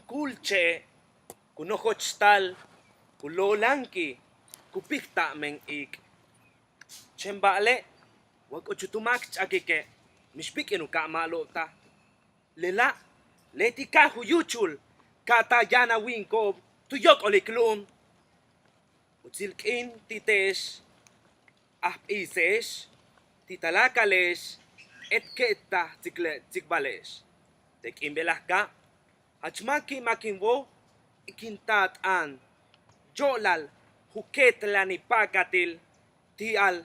kulche, kunohochtal, kulolanki, kupikta men ik. Chembale, wag ochutumak chakike, mishpikinu ka malota. Lela, leti ka huyuchul, kata yana winko, tuyok oliklum. Utzilkin titesh, isesh, titalakalesh, et keta tikbalesh. Tek imbelahka, hachmaki makinwo, ikintat an, jolal, huketlani pakatil, tial,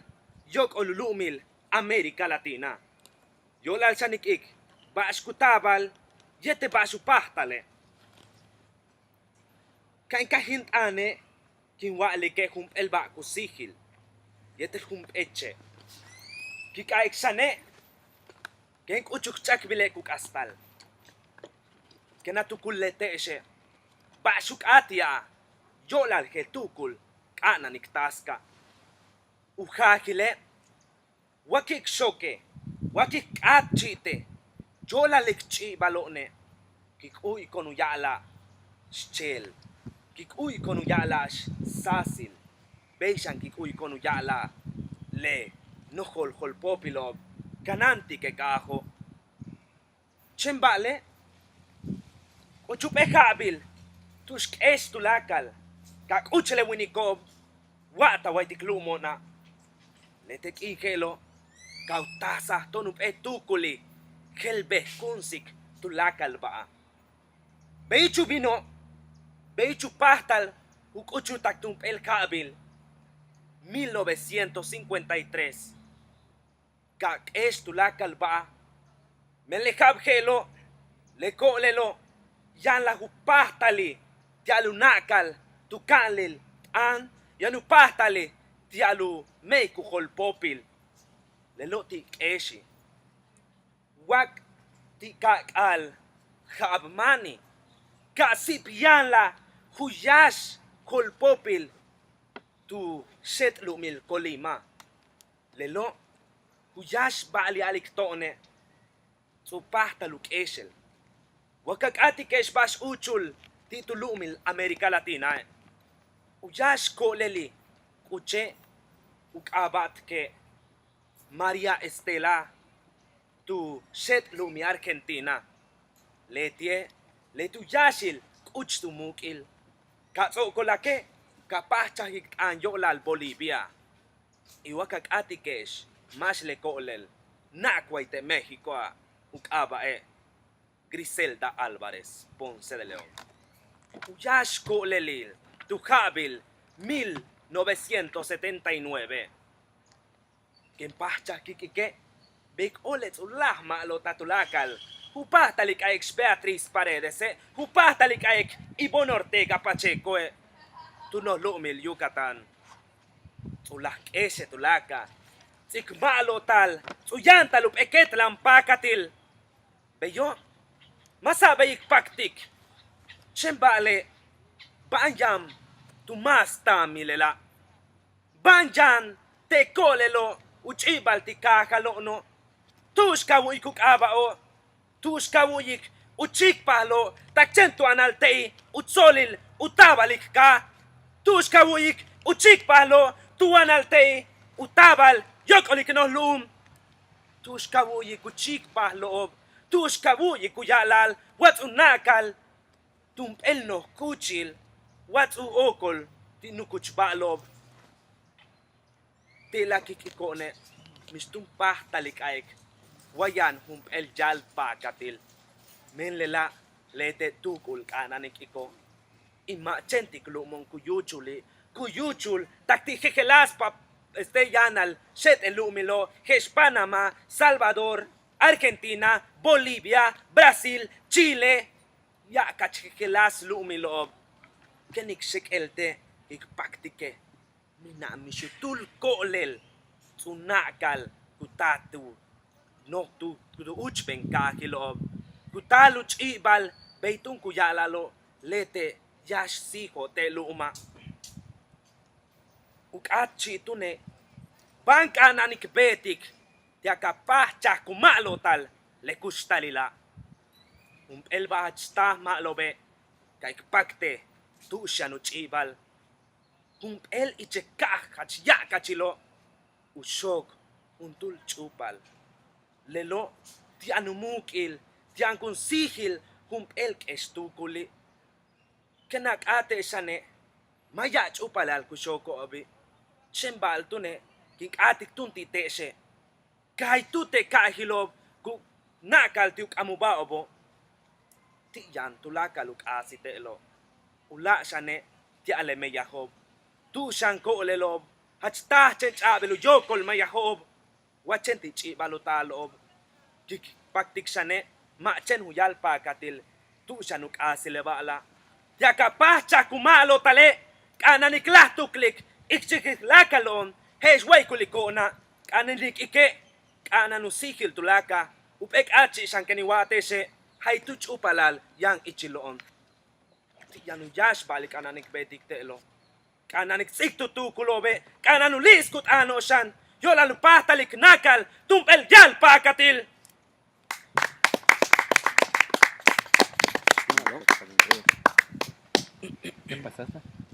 yok olulumil, América Latina. Yolal sanikik, baaskutabal, yete baasupahtale. Kain kahint ane, kinwale ke hump elba kusihil, yete hump eche. Kikaik sane, kenk uchukchak bile kukastal. Kenatukulete eshe, baasuk atia, yolal hetukul, kana niktaska. Ujahile, wakik shoke, wakik atchite, yola lekchi balone, kik uy konuyala, shchel, kik uy konuyala sasil, beishan kik uy konuyala, le, nohol hol popilov, kananti ke kajo. Chembale, ochupejabil, tushk estulakal, kak uchele winikob, wata waitiklumona. Letek ikelo, kautasa tonup etukuli, kelbe kunsik tulakal baa. Beichu vino, beichu pastal, ukuchu taktump el kabil, 1953. Kak es tulakal baa, melekab gelo, lekolelo, yan la hupastali, tialunakal, tukalil, an, yanupastali, tialu meiku holpopil. Lelo tik eshi. Wak tikak al habmani. Kasip yan la huyash holpopil. Tu set lumil kolima. Lelo huyash bali aliktone. Tu pahta luk eshel. Wakak atikesh bash uchul titulumil Amerika Latina. Huyash koleli. Kuche ukabat ke Maria Estela tu set lumi Argentina letie letu yashil kuch tu mukil katso kolake kapacha an yolal Bolivia iwakak atikesh mas le kolel nakwaite México ukaba Griselda Álvarez Ponce de León uyash kolelil tu habil 1979. Ken pacha kikike, big olet ulah malo tatulakal. Hupastalik aek Beatriz Paredes, hupastalik aek Ivonne Ortega Pacheco, tu no lumil Yucatán. Ulah ese tulaka. Sik malo tal, suyantalup eketlan pakatil. Beyo, masabe ikpaktik. Chembale, banyam, tu mas tamilela. Banjan, te kolelo, uchibal ti kakalono. Tushkawik abao, tushkawik uchikpalo, takchento analtei, utsolil, utabalik ka. Tushkawik uchikpalo, tu analtei, utabal, yokolik no lum. Tushkawik uchikpalo, tushkawik uyalal, what's unakal, tump el no kuchil, what's uokol, tinukuchbalob. Tila kikikone, mistum pahtalik aek, wayan hump el jal pakatil. Menlela lete tukul kananik iko. Ima chentik lumon kuyuchul, takti jejelaspa yanal, shet el lumilo, Panamá, Salvador, Argentina, Bolivia, Brasil, Chile, ya kachejelas lumilo. Kenik shek elte, ikpaktike. Mina mishutul kolel tunakal kutatu no tu uchben kakilo kutaluch ibal beitun kuyalalo lete yash siho te luma ukachi tune banka nanik betik tiakapah chakumalo tal le kustalila el ba hasta ma lobe kay pakte tu siya no chibal el icheka kachya kachilo usog untul chupal lelo ti anumukil ti ang konsihil el estukuli kenak ate sane maya chupal al kushoko abi chembal tune king atik tunti tese kahit tute kahilob ku nakal tiuk amuba obo ti yan tulakal uk asite lo ula sane ti aleme yahob tu siyang ko ulelob hasta chen chabelu yokol mayahob wachen ti chi balutalob paktik sane ma chen huyal pa katil tu siyanuk asile bala yakapacha kumalo tale kananiklah tuklik ikchikik lakalon hesway kulikona kananik ike kananusikil tulaka upek achi siyang kaniwate se hay tuch upalal yang ichiloon ti yanu yash balik kananik bedik telo kananik siktutu kulobe kananulis kut ano siyan yola lupatalik nakal tumpel yal pakatil. ¿Qué pasaste?